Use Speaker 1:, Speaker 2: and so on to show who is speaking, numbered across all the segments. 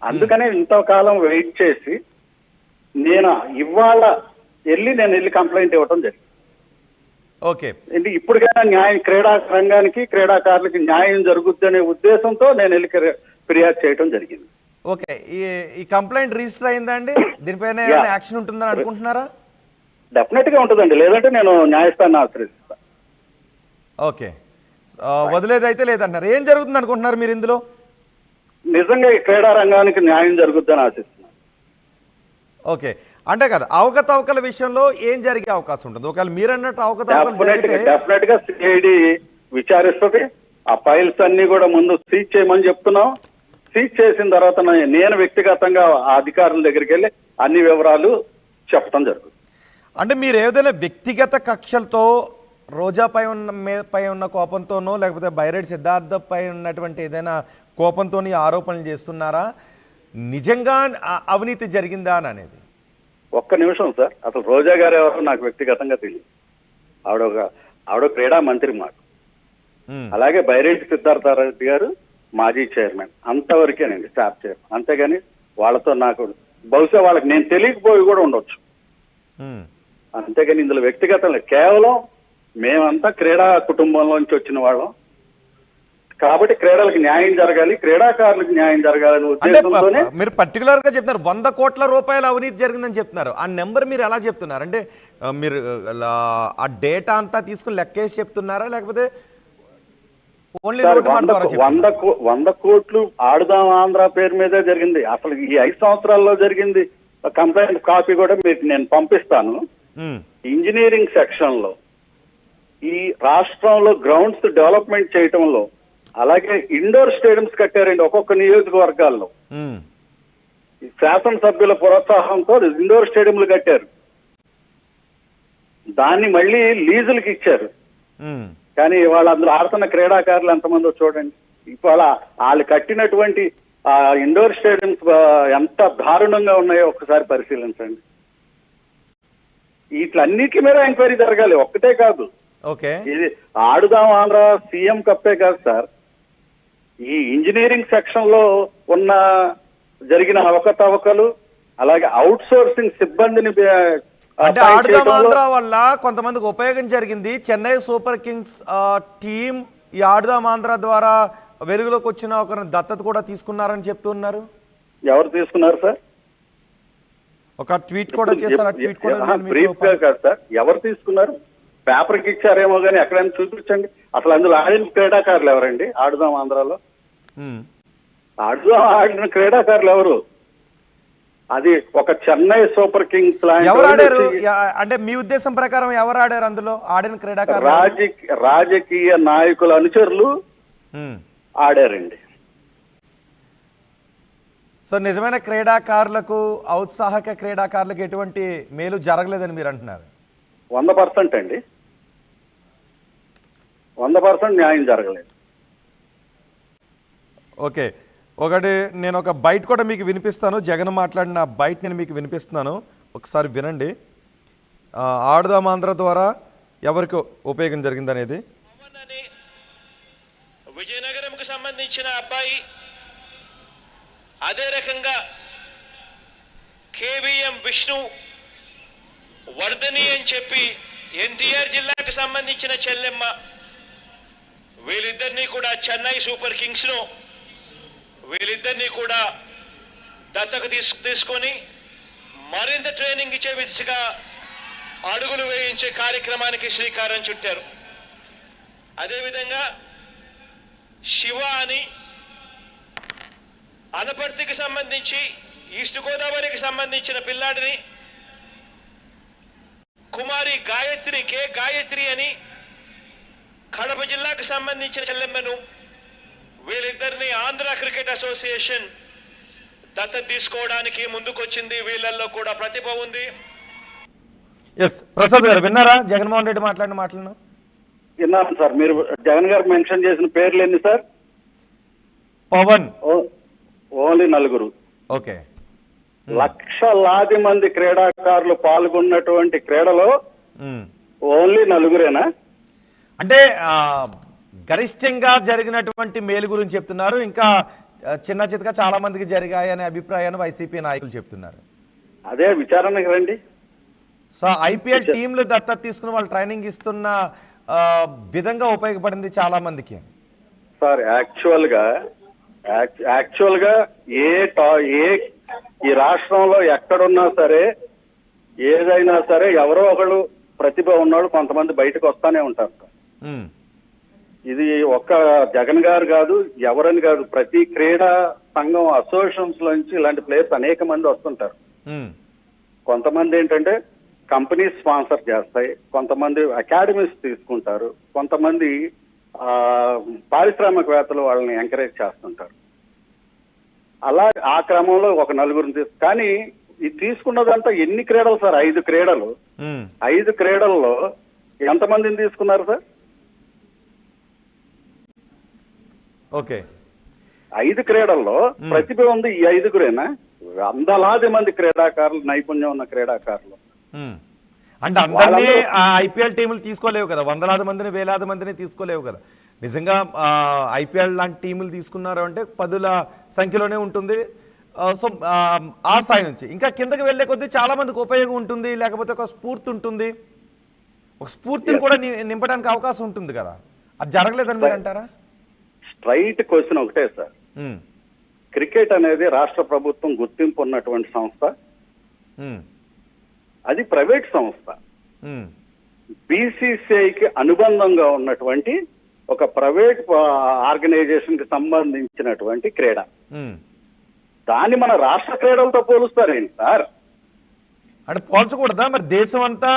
Speaker 1: అందుకనే ఇంతకాలం వెయిట్ చేసి నేను ఇవాళ నేను వెళ్ళి కంప్లైంట్ ఇవ్వటం జరిగింది.
Speaker 2: ఓకే,
Speaker 1: ఇప్పటికైనా న్యాయం క్రీడా రంగానికి క్రీడాకారులకి న్యాయం జరుగుద్దనే ఉద్దేశంతో నేను వెళ్ళి ఫిర్యాదు చేయడం జరిగింది.
Speaker 2: ఓకే, ఈ కంప్లైంట్ రిజిస్టర్ అయిందా అండి? దీనిపైన యాక్షన్ ఉంటుందని అనుకుంటున్నారా?
Speaker 1: డెఫినెట్ గా ఉంటుందండి, లేదంటే నేను న్యాయస్థానాన్ని ఆశ్రయిస్తాను.
Speaker 2: ఓకే, వదిలేదైతే లేదంటారు. ఏం జరుగుతుంది అనుకుంటున్నారు మీరు ఇందులో?
Speaker 1: నిజంగా ఈ క్రీడా రంగానికి న్యాయం జరుగుద్దని ఆశిస్తున్నాను.
Speaker 2: ఓకే, అంటే కదా అవకతవకల విషయంలో ఏం జరిగే అవకాశం ఉంటుంది? ఒకవేళ మీరు అన్నట్టు అవకతవకలు జరిగితే
Speaker 1: డెఫినెట్ గా సిఐడి విచారిస్తుంది. ఆ ఫైల్స్ అన్ని కూడా ముందు సీజ్ చేయమని చెప్తున్నాం. సీజ్ చేసిన తర్వాత నేను వ్యక్తిగతంగా ఆ అధికారుల దగ్గరికి వెళ్ళి అన్ని వివరాలు చెప్పడం జరుగుతుంది.
Speaker 2: అంటే మీరు ఏదైనా వ్యక్తిగత కక్షలతో రోజాపై ఉన్న కోపంతోనో లేకపోతే బైరెడ్డి సిద్ధార్థ పై ఉన్నటువంటి ఏదైనా కోపంతో ఆరోపణలు చేస్తున్నారా? నిజంగా అవినీతి జరిగిందా అని అనేది?
Speaker 1: ఒక్క నిమిషం సార్, అసలు రోజా గారు ఎవరో నాకు వ్యక్తిగతంగా తెలియదు. ఆవిడ క్రీడా మంత్రి మాకు. అలాగే బైరెడ్డి సిద్ధార్థ రెడ్డి గారు మాజీ చైర్మన్, అంతవరకేనండి, స్టాఫ్ చైర్మన్. అంతేగాని వాళ్ళతో నాకు బహుశా వాళ్ళకి నేను తెలియకపోయి కూడా ఉండొచ్చు. అంతేగాని ఇందులో వ్యక్తిగతంగా కేవలం మేమంతా క్రీడా కుటుంబంలోంచి వచ్చిన వాళ్ళం కాబట్టి క్రీడలకు న్యాయం జరగాలి, క్రీడాకారులకు న్యాయం జరగాలని ఉద్దేశంతోనే.
Speaker 2: మీరు పర్టికులర్ గా చెప్తున్నారు 100 కోట్ల రూపాయల అవినీతి జరిగిందని చెప్తున్నారు. ఆ నెంబర్ మీరు ఎలా చెప్తున్నారు? అంటే మీరు ఆ డేటా అంతా తీసుకుని లెక్కేసి చెప్తున్నారా లేకపోతే ఓన్లీ
Speaker 1: 100 కోట్లు ఆడుదాం ఆంధ్ర పేరు మీదే జరిగింది. అసలు ఈ 5 సంవత్సరాల్లో జరిగింది కంప్లైంట్ కాపీ కూడా మీకు నేను పంపిస్తాను. ఇంజనీరింగ్ సెక్షన్ లో ఈ రాష్ట్రంలో గ్రౌండ్స్ డెవలప్మెంట్ చేయటంలో, అలాగే ఇండోర్ స్టేడియంస్ కట్టారండి ఒక్కొక్క నియోజకవర్గాల్లో. శాసనసభ్యుల ప్రోత్సాహంతో ఇండోర్ స్టేడియంలు కట్టారు. దాన్ని మళ్ళీ లీజులకి ఇచ్చారు. కానీ ఇవాళ అందులో ఆడుతున్న క్రీడాకారులు ఎంతమందో చూడండి. ఇవాళ వాళ్ళు కట్టినటువంటి ఇండోర్ స్టేడియంస్ ఎంత దారుణంగా ఉన్నాయో ఒక్కసారి పరిశీలించండి. వీటిలన్నిటి మీద ఎంక్వైరీ జరగాలి, ఒక్కటే కాదు.
Speaker 2: ఓకే,
Speaker 1: ఇది ఆడుదాం ఆంధ్ర సీఎం కప్పే కాదు సార్, ఈ ఇంజనీరింగ్ సెక్షన్ లో ఉన్న జరిగిన అవకతవకలు, అలాగే అవుట్ సోర్సింగ్ సిబ్బందిని
Speaker 2: అంటే ఆడుదాం ఆంధ్ర వల్ల కొంతమందికి ఉపయోగం జరిగింది. చెన్నై సూపర్ కింగ్స్ టీం ఈ ఆడుదాం ఆంధ్ర ద్వారా వెలుగులోకి వచ్చిన ఒక దత్తత కూడా తీసుకున్నారని చెప్తున్నారు.
Speaker 1: ఎవరు తీసుకున్నారు సార్?
Speaker 2: ఒక ట్వీట్ కూడా చేశారు. ఆ ట్వీట్ కూడా
Speaker 1: బ్రీఫ్ గా కాదు సార్, ఎవరు తీసుకున్నారు? పేపర్కి ఇచ్చారేమో కానీ ఎక్కడైనా చూపించండి. అసలు అందులో ఆడిన క్రీడాకారులు ఎవరండి? ఆడుదాం ఆంధ్రాలో ఆడిన క్రీడాకారులు ఎవరు? అది ఒక చెన్నై సూపర్ కింగ్స్
Speaker 2: ఎవరు ఆడారు? అంటే మీ ఉద్దేశం ప్రకారం ఎవరు ఆడారు అందులో ఆడిన క్రీడాకారులు?
Speaker 1: రాజకీయ నాయకుల అనుచరులు ఆడారండి.
Speaker 2: సో నిజమైన క్రీడాకారులకు, ఔత్సాహక క్రీడాకారులకు ఎటువంటి మేలు జరగలేదని మీరు అంటున్నారు?
Speaker 1: 100% అండి, 100% న్యాయం జరగలేదు.
Speaker 2: ఓకే, ఒకటి నేను ఒక బైట్ కూడా మీకు వినిపిస్తాను. జగన్ మాట్లాడిన బైట్ నేను మీకు వినిపిస్తున్నాను, ఒకసారి వినండి. ఆడుదాం ఆంధ్ర ద్వారా ఎవరికి ఉపయోగం జరిగిందనేది.
Speaker 3: విజయనగరంకు సంబంధించిన అబ్బాయి, అదే రకంగా కేవీఎం విష్ణు వర్ధని అని చెప్పి ఎన్టీఆర్ జిల్లాకు సంబంధించిన చెల్లెమ్మ, వీళ్ళిద్దరినీ కూడా చెన్నై సూపర్ కింగ్స్ ను వీళ్ళిద్దరినీ కూడా దత్తకు తీసుకొని మరింత ట్రైనింగ్ ఇచ్చే దిశగా అడుగులు వేయించే కార్యక్రమానికి శ్రీకారం చుట్టారు. అదేవిధంగా శివ అని అనపర్తికి సంబంధించి, ఈస్ట్ గోదావరికి సంబంధించిన పిల్లాడిని, కుమారి గాయత్రి కే గాయత్రి అని కడప జిల్లాకు సంబంధించిన చెల్లెమ్మను, వీళ్ళిద్దరిని ఆంధ్ర క్రికెట్ అసోసియేషన్ దత్తత తీసుకోవడానికి ముందుకొచ్చింది. వీళ్ళల్లో కూడా ప్రతిభ ఉంది.
Speaker 2: ప్రసాద్ గారు విన్నారా జగన్మోహన్ రెడ్డి మాట్లాడిన మాటలను?
Speaker 1: విన్నాను సార్. మీరు జగన్ గారు మెన్షన్ చేసిన పేర్లు ఎన్ని సార్?
Speaker 2: పవన్
Speaker 1: ఓన్లీ 4.
Speaker 2: ఓకే,
Speaker 1: లక్షలాది మంది క్రీడాకారులు పాల్గొన్నటువంటి క్రీడలో ఓన్లీ 4రేనా?
Speaker 2: అంటే గరిష్టంగా జరిగినటువంటి మేలు గురించి చెప్తున్నారు. ఇంకా చిన్న చితక చాలా మందికి జరిగాయనే అభిప్రాయాన్ని వైసీపీ నాయకులు చెప్తున్నారు.
Speaker 1: అదే విచారణకు రండి.
Speaker 2: సో ఐపీఎల్ టీంలు దత్తత తీసుకుని వాళ్ళు ట్రైనింగ్ ఇస్తున్న విధంగా ఉపయోగపడింది చాలా మందికి.
Speaker 1: సార్ యాక్చువల్గా ఏ ఈ రాష్ట్రంలో ఎక్కడున్నా సరే ఏదైనా సరే ఎవరో ఒకళ్ళు ప్రతిభ ఉన్నవాళ్ళు కొంతమంది బయటకు వస్తానే ఉంటారు సార్. ఇది ఒక్క జగన్ గారు కాదు, ఎవరని కాదు, ప్రతి క్రీడా సంఘం అసోసియేషన్స్ లోంచి ఇలాంటి ప్లేయర్స్ అనేక మంది వస్తుంటారు. కొంతమంది ఏంటంటే కంపెనీస్ స్పాన్సర్ చేస్తాయి, కొంతమంది అకాడమీస్ తీసుకుంటారు, కొంతమంది పారిశ్రామికవేత్తలు వాళ్ళని ఎంకరేజ్ చేస్తుంటారు. అలా ఆ క్రమంలో ఒక నలుగురిని కానీ ఇది తీసుకున్నదంతా ఎన్ని క్రీడలు సార్? 5 క్రీడలు. 5 క్రీడల్లో ఎంతమందిని తీసుకున్నారు సార్?
Speaker 2: ఓకే,
Speaker 1: 5 క్రీడల్లో ప్రతిభ ఉంది ఈ 5గురేనా? వందలాది మంది క్రీడాకారులు, నైపుణ్యం ఉన్న క్రీడాకారులు.
Speaker 2: అంటే అందరినీ ఐపీఎల్ టీములు తీసుకోలేవు కదా, వందలాది మందిని వేలాది మందిని తీసుకోలేవు కదా. నిజంగా ఐపీఎల్ లాంటి టీములు తీసుకున్నారు అంటే 10ల సంఖ్యలోనే ఉంటుంది. సో ఆ స్థాయి నుంచి ఇంకా కిందకి వెళ్లే కొద్దీ చాలా మందికి ఉపయోగం ఉంటుంది, లేకపోతే ఒక స్ఫూర్తి ఉంటుంది, ఒక స్ఫూర్తిని కూడా నింపడానికి అవకాశం ఉంటుంది కదా. అది జరగలేదని మీరు అంటారా?
Speaker 1: స్ట్రైట్ క్వశ్చన్ ఒకటే సార్. క్రికెట్ అనేది రాష్ట్ర ప్రభుత్వం గుర్తింపు ఉన్నటువంటి సంస్థ, అది ప్రైవేట్ సంస్థ. బీసీసీఐకి అనుబంధంగా ఉన్నటువంటి ఒక ప్రైవేట్ ఆర్గనైజేషన్ కి సంబంధించినటువంటి క్రీడ. దాన్ని మన రాష్ట్ర క్రీడలతో పోలుస్తారేంటి సార్?
Speaker 2: అంటే పోల్చకూడదా? మరి దేశం అంతా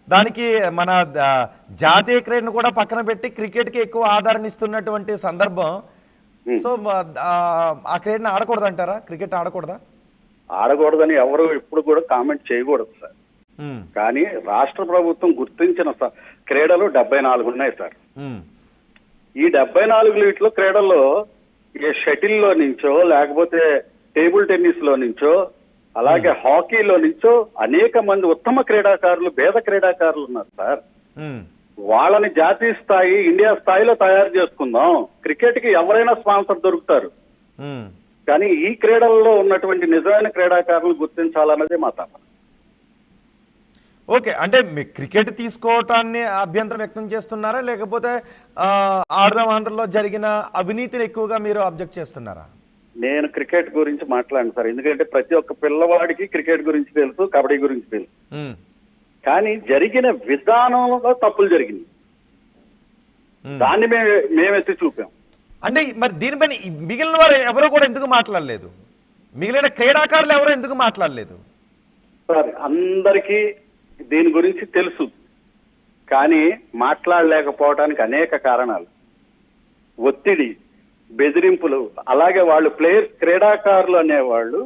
Speaker 2: దానికి మన జాతీయ క్రీడను కూడా పక్కన పెట్టి క్రికెట్కి ఎక్కువ ఆదరణ ఇస్తున్నటువంటి సందర్భం. సో ఆ క్రీడను ఆడకూడదు అంటారా? క్రికెట్ ఆడకూడదా?
Speaker 1: ఆడకూడదని ఎవరు ఇప్పుడు కూడా కామెంట్ చేయకూడదు సార్. కానీ రాష్ట్ర ప్రభుత్వం గుర్తించిన క్రీడలు 74 ఉన్నాయి సార్. ఈ 74 వీటిలో క్రీడల్లో ఏ షటిల్లో నుంచో, లేకపోతే టేబుల్ టెన్నిస్ లో నుంచో, అలాగే హాకీలో నుంచో అనేక మంది ఉత్తమ క్రీడాకారులు, భేద క్రీడాకారులు ఉన్నారు సార్. వాళ్ళని జాతీయ స్థాయి, ఇండియా స్థాయిలో తయారు చేసుకుందాం. క్రికెట్ కి ఎవరైనా స్పాన్సర్ దొరుకుతారు, కానీ ఈ క్రీడల్లో ఉన్నటువంటి నిజమైన క్రీడాకారులను గుర్తించాలన్నదే మా తపన.
Speaker 2: ఓకే, అంటే మీ క్రికెట్ తీసుకోవటాన్ని అభ్యంతరం వ్యక్తం చేస్తున్నారా, లేకపోతే ఆడదాం ఆంధ్రలో జరిగిన అవినీతిని ఎక్కువగా మీరు అబ్జెక్ట్ చేస్తున్నారా?
Speaker 1: నేను క్రికెట్ గురించి మాట్లాడను సార్, ఎందుకంటే ప్రతి ఒక్క పిల్లవాడికి క్రికెట్ గురించి తెలుసు, కబడ్డీ గురించి తెలుసు. కానీ జరిగిన విధానంలో తప్పులు జరిగింది, దాన్ని మేమెత్తి చూపాం.
Speaker 2: అంటే మరి దీనిపైన మిగిలిన వారు ఎవరో కూడా ఎందుకు మాట్లాడలేదు? మిగిలిన క్రీడాకారులు ఎవరో ఎందుకు మాట్లాడలేదు?
Speaker 1: సార్ అందరికీ దీని గురించి తెలుసు, కానీ మాట్లాడలేకపోవడానికి అనేక కారణాలు. ఒత్తిడి, బెదిరింపులు, అలాగే వాళ్ళు క్రీడాకారులు అనేవాళ్ళు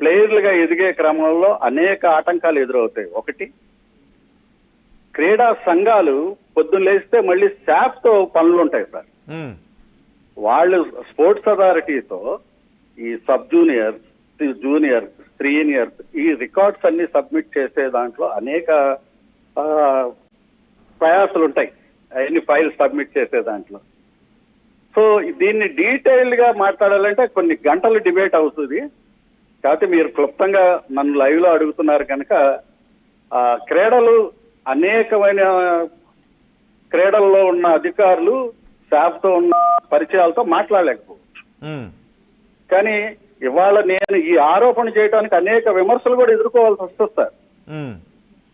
Speaker 1: ప్లేయర్లుగా ఎదిగే క్రమంలో అనేక ఆటంకాలు ఎదురవుతాయి. ఒకటి, క్రీడా సంఘాలు పొద్దున్న లేస్తే మళ్ళీ శాప్ తో పనులు ఉంటాయి సార్. వాళ్ళు స్పోర్ట్స్ అథారిటీతో ఈ సబ్ జూనియర్, జూనియర్, సీనియర్స్ ఈ రికార్డ్స్ అన్ని సబ్మిట్ చేసే దాంట్లో అనేక ప్రయాసాలు ఉంటాయి, అన్ని ఫైల్స్ సబ్మిట్ చేసే దాంట్లో. సో దీన్ని డీటెయిల్డ్ గా మాట్లాడాలంటే కొన్ని గంటలు డిబేట్ అవుతుంది. కాకపోతే మీరు క్లుప్తంగా నన్ను లైవ్ లో అడుగుతున్నారు కనుక క్రీడలు, అనేకమైన క్రీడల్లో ఉన్న అధికారులు స్టాఫ్ తో ఉన్న పరిచయాలతో మాట్లాడలేకపోవచ్చు. కానీ ఇవాళ నేను ఈ ఆరోపణ చేయడానికి అనేక విమర్శలు కూడా ఎదుర్కోవాల్సి వస్తుంది సార్.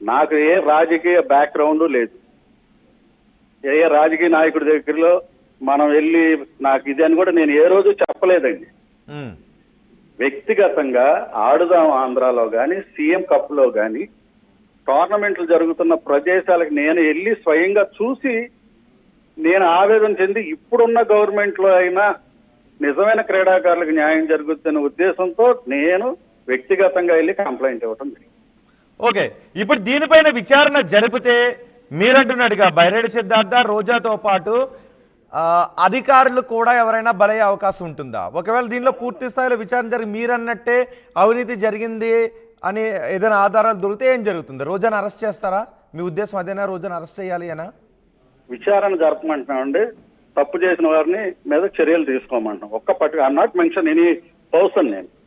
Speaker 1: నాకు ఏ రాజకీయ బ్యాక్గ్రౌండ్ లేదు, ఏ రాజకీయ నాయకుడి దగ్గరలో మనం వెళ్ళి నాకు ఇది అని కూడా నేను ఏ రోజు చెప్పలేదండి. వ్యక్తిగతంగా ఆడుదాం ఆంధ్రాలో కానీ, సీఎం కప్ లో కానీ, టోర్నమెంట్లు జరుగుతున్న ప్రదేశాలకు నేను వెళ్ళి స్వయంగా చూసి నేను ఆవేదన చెంది ఇప్పుడున్న గవర్నమెంట్ లో అయినా నిజమైన క్రీడాకారులకు న్యాయం జరుగుతున్న ఉద్దేశంతో నేను వ్యక్తిగతంగా వెళ్ళి కంప్లైంట్ ఇవ్వటం జరిగింది.
Speaker 2: ఓకే, ఇప్పుడు దీనిపైన విచారణ జరిపితే మీరంటున్నట్టుగా బైరెడ్డి సిద్ధార్థ, రోజాతో పాటు అధికారులు కూడా ఎవరైనా బలయ్యే అవకాశం ఉంటుందా? ఒకవేళ దీనిలో పూర్తి స్థాయిలో విచారణ జరిగి మీరన్నట్టే అవినీతి జరిగింది అని ఏదైనా ఆధారాలు దొరికితే ఏం జరుగుతుంది? రోజాను అరెస్ట్ చేస్తారా? మీ ఉద్దేశం అదేనా, రోజాను అరెస్ట్ చేయాలి అనా?
Speaker 1: విచారణ జరపమంటున్నామండి. తప్పు చేసిన వారిని మీద చర్యలు తీసుకోమంటున్నాం. ఒక్క పట్టు I'm not mention any person నేను.